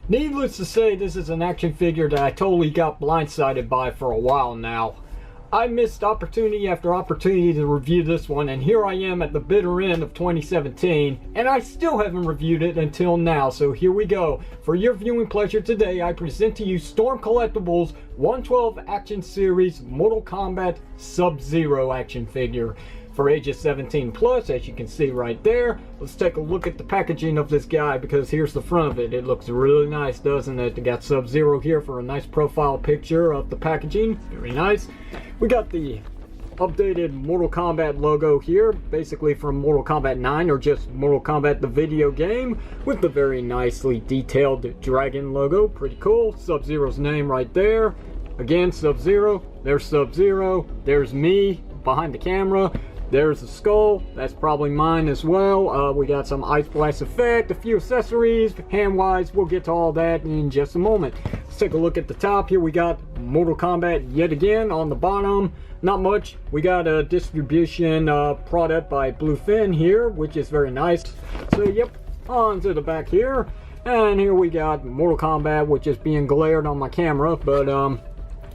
Needless to say, this is an action figure that I totally got blindsided by for a while now. I missed opportunity after opportunity to review this one, and here I am at the bitter end of 2017, and I still haven't reviewed it until now, so here we go. For your viewing pleasure today, I present to you Storm Collectibles 112 Action Series Mortal Kombat Sub-Zero action figure. For ages 17 plus, as you can see right there. Let's take a look at the packaging of this guy, because here's the front of it. It looks really nice, doesn't it? They got Sub-Zero here for a nice profile picture of the packaging. Very nice. We got the updated Mortal Kombat logo here, basically from Mortal Kombat 9, or just Mortal Kombat the video game, with the very nicely detailed dragon logo. Pretty cool. Sub-Zero's name right there. Again, Sub-Zero. There's Sub-Zero. There's me behind the camera. There's the skull, that's probably mine as well. We got some ice blast effect, a few accessories, hand-wise, we'll get to all that in just a moment. Let's take a look at the top here. We got Mortal Kombat yet again on the bottom. Not much. We got a distribution product by Bluefin here, which is very nice. So yep, on to the back here. And here we got Mortal Kombat, which is being glared on my camera, but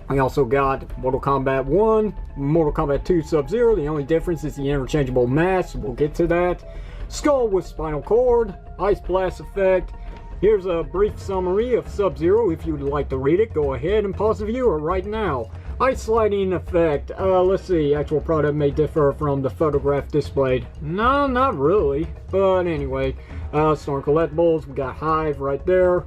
we also got Mortal Kombat 1, Mortal Kombat 2 Sub-Zero. The only difference is the interchangeable mask. We'll get to that. Skull with spinal cord, ice blast effect. Here's a brief summary of Sub-Zero. If you would like to read it, go ahead and pause the viewer right now. Ice sliding effect. Let's see. Actual product may differ from the photograph displayed. No, not really. But anyway, Storm Collectibles. We got Hive right there.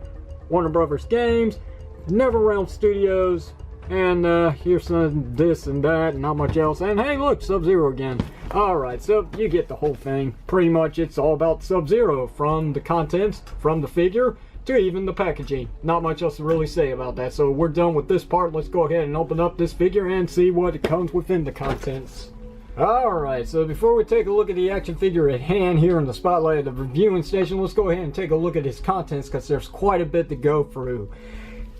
Warner Brothers Games. NetherRealm Studios. And here's some this and that, not much else. And hey, look, Sub-Zero again. Alright, so you get the whole thing. Pretty much it's all about Sub-Zero, from the contents, from the figure, to even the packaging. Not much else to really say about that. So we're done with this part. Let's go ahead and open up this figure and see what comes within the contents. Alright, so before we take a look at the action figure at hand here in the spotlight of the reviewing station, let's go ahead and take a look at his contents, because there's quite a bit to go through.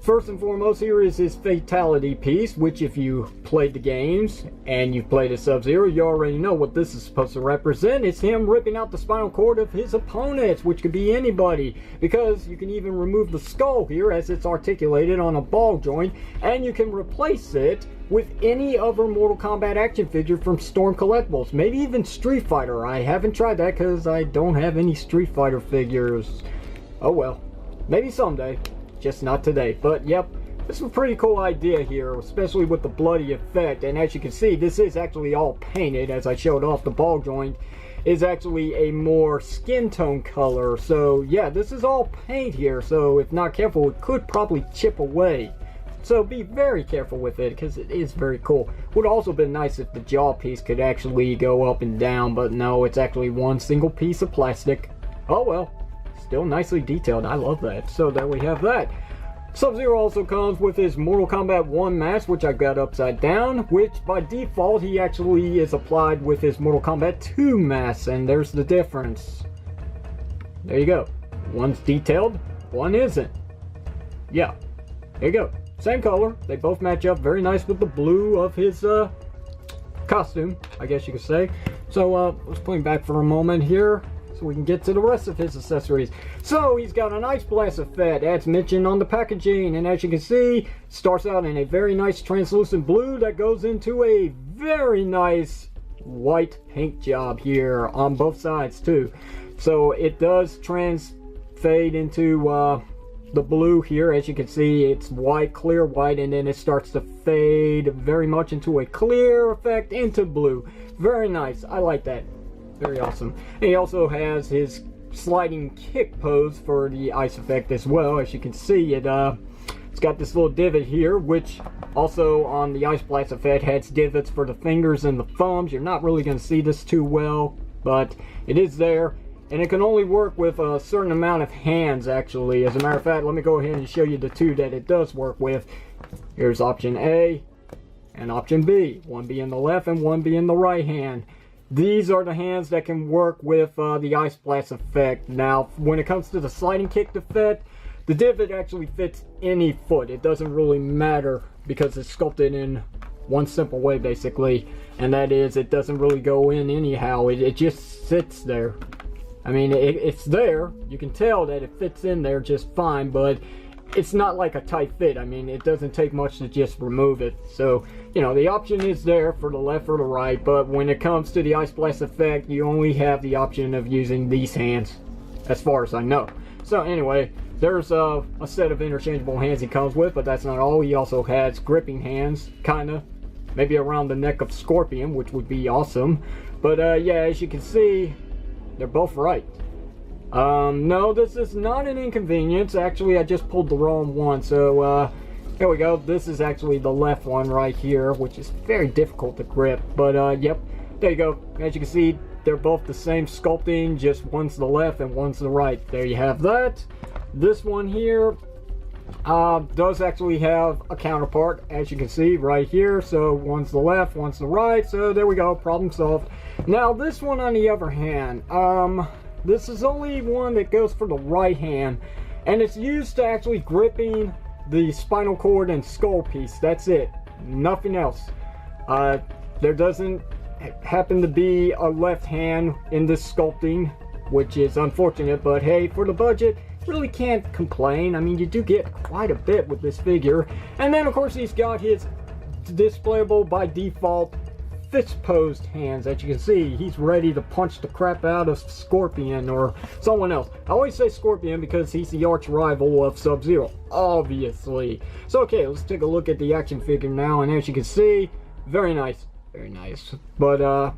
First and foremost, here is his fatality piece, which if you played the games and you've played a Sub-Zero, you already know what this is supposed to represent. It's him ripping out the spinal cord of his opponents, which could be anybody, because you can even remove the skull here as it's articulated on a ball joint, and you can replace it with any other Mortal Kombat action figure from Storm Collectibles, maybe even Street Fighter. I haven't tried that because I don't have any Street Fighter figures. Oh well, maybe someday. Just not today. But yep, this is a pretty cool idea here, especially with the bloody effect. And as you can see, this is actually all painted. As I showed off, the ball joint is actually a more skin tone color. So yeah, this is all paint here, so if not careful, it could probably chip away. So be very careful with it, because it is very cool. Would also been nice if the jaw piece could actually go up and down, but no, it's actually one single piece of plastic. Oh well. Still nicely detailed. I love that. So there we have that. Sub-Zero also comes with his Mortal Kombat 1 mask, which I've got upside down, which by default he actually is applied with his Mortal Kombat 2 mask, and there's the difference. There you go. One's detailed, one isn't. Yeah, there you go. Same color. They both match up very nice with the blue of his costume, I guess you could say. So let's put him back for a moment here, so we can get to the rest of his accessories. So he's got an ice blast effect, as mentioned on the packaging, and as you can see, starts out in a very nice translucent blue that goes into a very nice white paint job here on both sides too. So it does fade into the blue here. As you can see, it's white, clear white, and then it starts to fade very much into a clear effect into blue. Very nice. I like that. Very awesome. And he also has his sliding kick pose for the ice effect as well. As you can see, it's got this little divot here, which also on the ice blast effect has divots for the fingers and the thumbs. You're not really going to see this too well, but it is there. And it can only work with a certain amount of hands, actually. As a matter of fact, let me go ahead and show you the two that it does work with. Here's option A and option B. One being the left and one being the right hand. These are the hands that can work with the ice blast effect. Now, when it comes to the sliding kick effect, the divot actually fits any foot. It doesn't really matter because it's sculpted in one simple way, basically. And that is, it doesn't really go in anyhow. It just sits there. I mean, it's there. You can tell that it fits in there just fine, but it's not like a tight fit. I mean, it doesn't take much to just remove it. So, you know, the option is there for the left or the right, but when it comes to the Ice Blast effect, you only have the option of using these hands, as far as I know. So anyway, there's a set of interchangeable hands he comes with, but that's not all. He also has gripping hands, kinda, maybe around the neck of Scorpion, which would be awesome. But yeah, as you can see, they're both right. No, this is not an inconvenience. Actually, I just pulled the wrong one. So here we go. This is actually the left one right here, which is very difficult to grip. But yep, there you go. As you can see, they're both the same sculpting, just one's the left and one's the right. There you have that. This one here does actually have a counterpart, as you can see right here. So one's the left, one's the right. So there we go, problem solved. Now this one on the other hand, this is only one that goes for the right hand, and it's used to actually gripping the spinal cord and skull piece. That's it, nothing else. There doesn't happen to be a left hand in this sculpting, which is unfortunate, but hey, for the budget, really can't complain. I mean, you do get quite a bit with this figure. And then of course he's got his displayable by default fist posed hands. As you can see, he's ready to punch the crap out of Scorpion or someone else. I always say Scorpion because he's the arch rival of Sub-Zero, obviously. So okay, let's take a look at the action figure now, and as you can see, very nice, very nice. But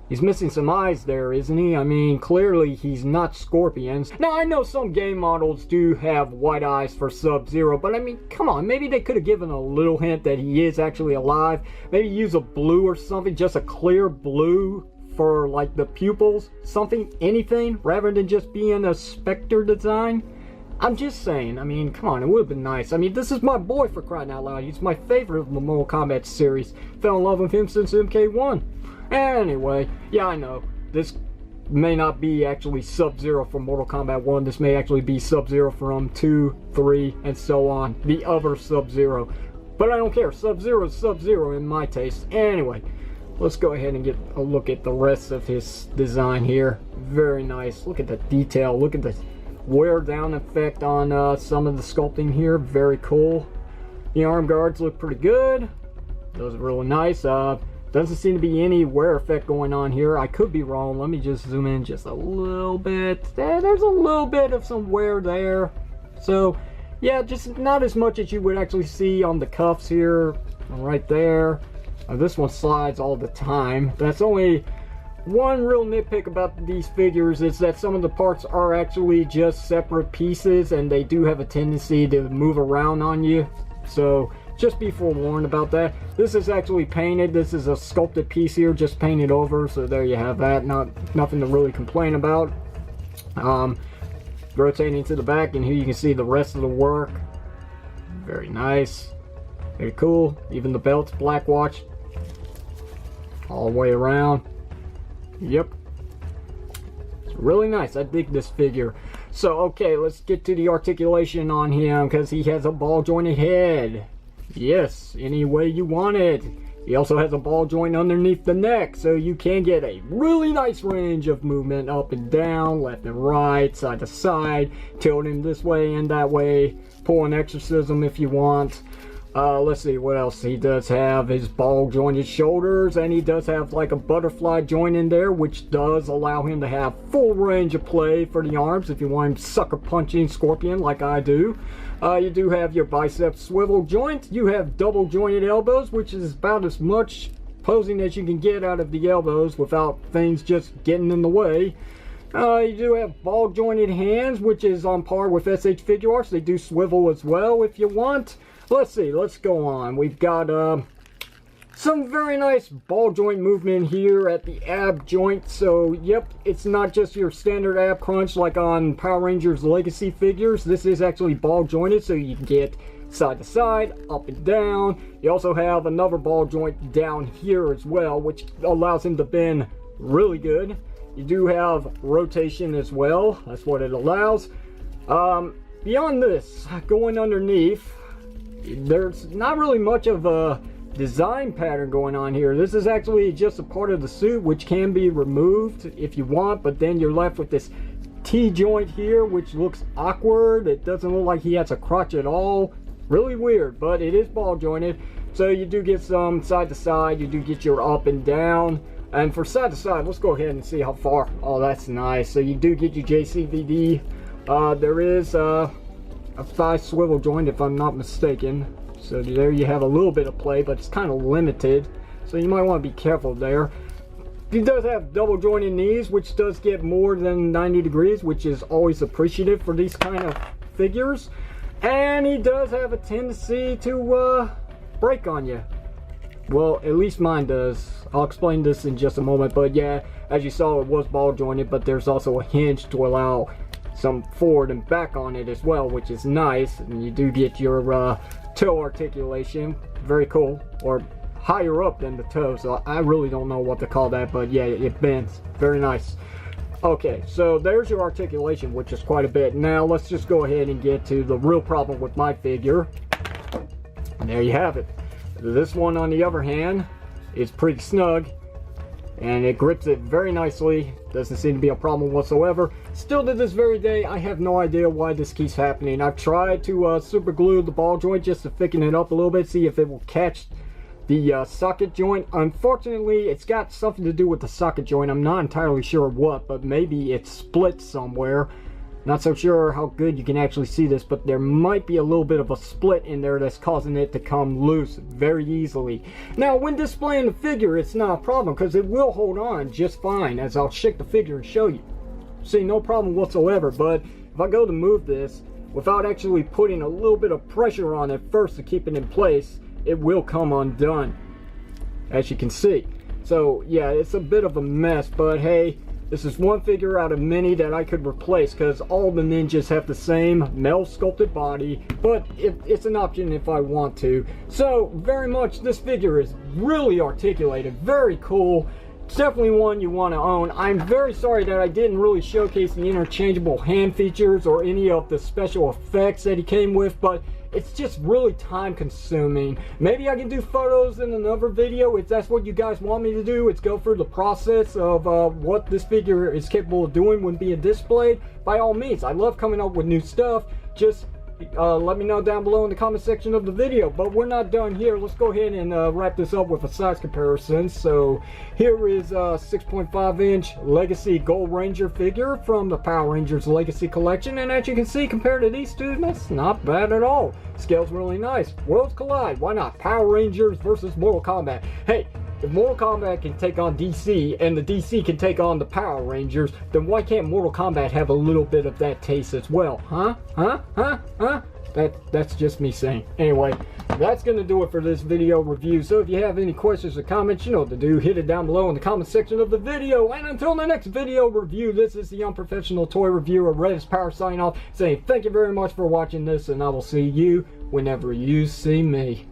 he's missing some eyes there, isn't he? I mean, clearly he's not Scorpion's. Now, I know some game models do have white eyes for Sub-Zero, but I mean, come on, maybe they could have given a little hint that he is actually alive. Maybe use a blue or something, just a clear blue for like the pupils, something, anything, rather than just being a Spectre design. I'm just saying, I mean, come on, it would have been nice. I mean, this is my boy, for crying out loud. He's my favorite of the Mortal Kombat series. Fell in love with him since MK1. Anyway, yeah, I know, this may not be actually Sub-Zero from Mortal Kombat 1. This may actually be Sub-Zero from 2, 3, and so on. The other Sub-Zero. But I don't care. Sub-Zero is Sub-Zero in my taste. Anyway, let's go ahead and get a look at the rest of his design here. Very nice. Look at the detail. Look at the wear down effect on some of the sculpting here. Very cool. The arm guards look pretty good. Those are really nice. Doesn't seem to be any wear effect going on here. I could be wrong. Let me just zoom in just a little bit. There's a little bit of some wear there. So, yeah, just not as much as you would actually see on the cuffs here. Right there. This one slides all the time. That's only one real nitpick about these figures, is that some of the parts are actually just separate pieces, and they do have a tendency to move around on you. So, just be forewarned about that. This is actually painted. This is a sculpted piece here, just painted over. So there you have that. Nothing to really complain about. Rotating to the back, and here you can see the rest of the work. Very nice. Very cool. Even the belt's black watch. All the way around. Yep. It's really nice. I dig this figure. So, okay, let's get to the articulation on him, because he has a ball jointed head. Yes, any way you want it. He also has a ball joint underneath the neck, so you can get a really nice range of movement up and down, left and right, side to side, tilt him this way and that way, pull an exorcism if you want. Let's see what else. He does have his ball jointed shoulders, and he does have like a butterfly joint in there, which does allow him to have full range of play for the arms if you want him sucker punching Scorpion like I do. You do have your bicep swivel joint. You have double jointed elbows, which is about as much posing as you can get out of the elbows without things just getting in the way. You do have ball jointed hands, which is on par with SH Figure Arts. They do swivel as well if you want. Let's see, let's go on. We've got some very nice ball joint movement here at the ab joint. So, yep, it's not just your standard ab crunch like on Power Rangers Legacy figures. This is actually ball jointed, so you can get side to side, up and down. You also have another ball joint down here as well, which allows him to bend really good. You do have rotation as well. That's what it allows. Beyond this, going underneath, there's not really much of a design pattern going on here. This is actually just a part of the suit which can be removed if you want, but then you're left with this T-joint here which looks awkward. It doesn't look like he has a crotch at all. Really weird, but it is ball jointed. So you do get some side to side, you do get your up and down. And for side to side, let's go ahead and see how far. Oh, that's nice. So you do get your JCVD. There is a thigh swivel joint if I'm not mistaken. So there you have a little bit of play, but it's kind of limited. So you might want to be careful there. He does have double jointed knees, which does get more than 90 degrees, which is always appreciative for these kind of figures. And he does have a tendency to break on you. Well, at least mine does. I'll explain this in just a moment, but yeah, as you saw, it was ball jointed, but there's also a hinge to allow some forward and back on it as well, which is nice. And you do get your toe articulation, very cool, or higher up than the toe, so I really don't know what to call that, but yeah, it bends, very nice. Okay, so there's your articulation, which is quite a bit. Now let's just go ahead and get to the real problem with my figure. And there you have it. This one, on the other hand, is pretty snug, and it grips it very nicely. Doesn't seem to be a problem whatsoever. Still to this very day, I have no idea why this keeps happening. I've tried to super glue the ball joint just to thicken it up a little bit, see if it will catch the socket joint. Unfortunately, it's got something to do with the socket joint. I'm not entirely sure what, but maybe it's split somewhere. Not so sure how good you can actually see this, but there might be a little bit of a split in there that's causing it to come loose very easily. Now, when displaying the figure, it's not a problem because it will hold on just fine, as I'll shake the figure and show you. See, no problem whatsoever, but if I go to move this, without actually putting a little bit of pressure on it first to keep it in place, it will come undone, as you can see. So, yeah, it's a bit of a mess, but hey, this is one figure out of many that I could replace because all the ninjas have the same male sculpted body, but it's an option if I want to. So very much, this figure is really articulated, very cool. It's definitely one you want to own. I'm very sorry that I didn't really showcase the interchangeable hand features or any of the special effects that he came with, but it's just really time consuming. Maybe I can do photos in another video if that's what you guys want me to do. It's go through the process of what this figure is capable of doing when being displayed. By all means, I love coming up with new stuff. Just let me know down below in the comment section of the video. But we're not done here. Let's go ahead and wrap this up with a size comparison. So here is a 6.5 inch Legacy Gold Ranger figure from the Power Rangers Legacy Collection, and as you can see, compared to these two, that's not bad at all. Scale's really nice. Worlds collide, why not? Power Rangers versus Mortal Kombat. Hey, if Mortal Kombat can take on DC and the DC can take on the Power Rangers, then why can't Mortal Kombat have a little bit of that taste as well? Huh? That's just me saying. Anyway, that's going to do it for this video review. So if you have any questions or comments, you know what to do. Hit it down below in the comment section of the video. And until the next video review, this is the Unprofessional Toy Reviewer, Redis Power, signing off, saying thank you very much for watching this, and I will see you whenever you see me.